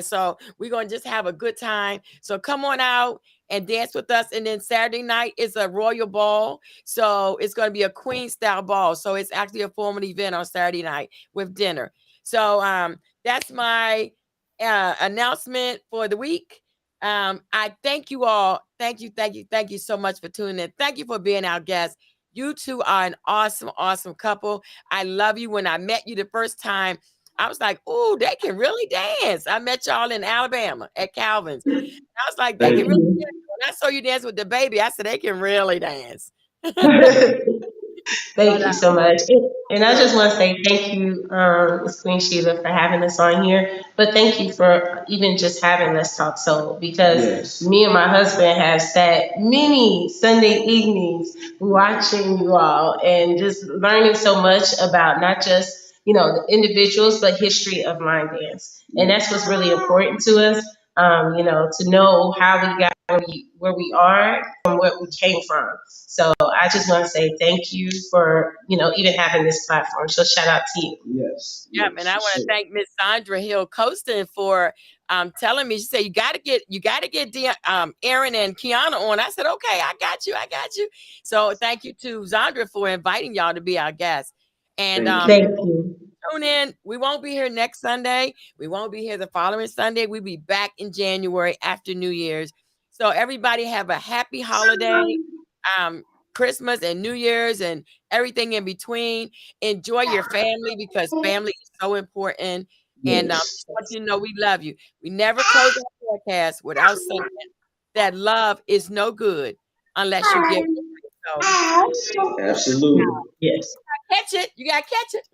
So we're going to just have a good time. So come on out and dance with us. And then Saturday night is a royal ball. So it's going to be a queen style ball. So it's actually a formal event on Saturday night with dinner. So that's my announcement for the week. I thank you all. Thank you so much for tuning in. Thank you for being our guest. You two are an awesome, awesome couple. I love you. When I met you the first time, I was like, "Ooh, they can really dance." I met y'all in Alabama at Calvin's. I was like, "They Thank can really you. dance." When I saw you dance with the baby, I said, "They can really dance." Thank But you so much. And I just want to say thank you, Ms. Queen Sheila, for having us on here. But thank you for even just having Let's Talk Soul, because Yes. me and my husband have sat many Sunday evenings watching you all and just learning so much about not just, the individuals, but history of line dance. And that's what's really important to us. to know how we got where we are from where we came from. So I just want to say thank you for, even having this platform. So shout out to you. Yes. Yep, and I want to thank Miss Sandra Hill Costin for telling me. She said you got to get Earin and Kiana on. I said okay, I got you. So thank you to Sandra for inviting y'all to be our guests. And Thank you. tune in. We won't be here next Sunday. We won't be here the following Sunday. We'll be back in January after New Year's. So everybody have a happy holiday. Christmas and New Year's and everything in between. Enjoy your family because family is so important. And Yes. just want you to know we love you. We never close our broadcast without saying that love is no good unless you give it. So Absolutely. Yes. catch it. You gotta catch it.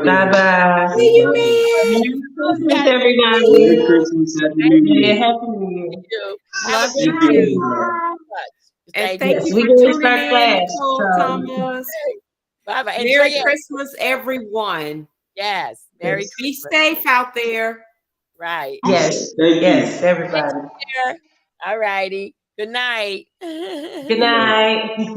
Bye bye. See you, man. Merry Christmas, Guys, everybody. Merry Christmas, Happy thank New Yeah, Year. Happy New Year. you. Have a Love good you Thank you, too. everybody. And Thank thank you. Yes, you we're for going to tuning start in, class. Nicole So, Thomas. Bye bye. Enjoy Merry your Christmas, everyone. yes. Merry yes, Be Christmas. safe out there. Right. yes, Thank you. yes, everybody. All righty. Good night. Good night.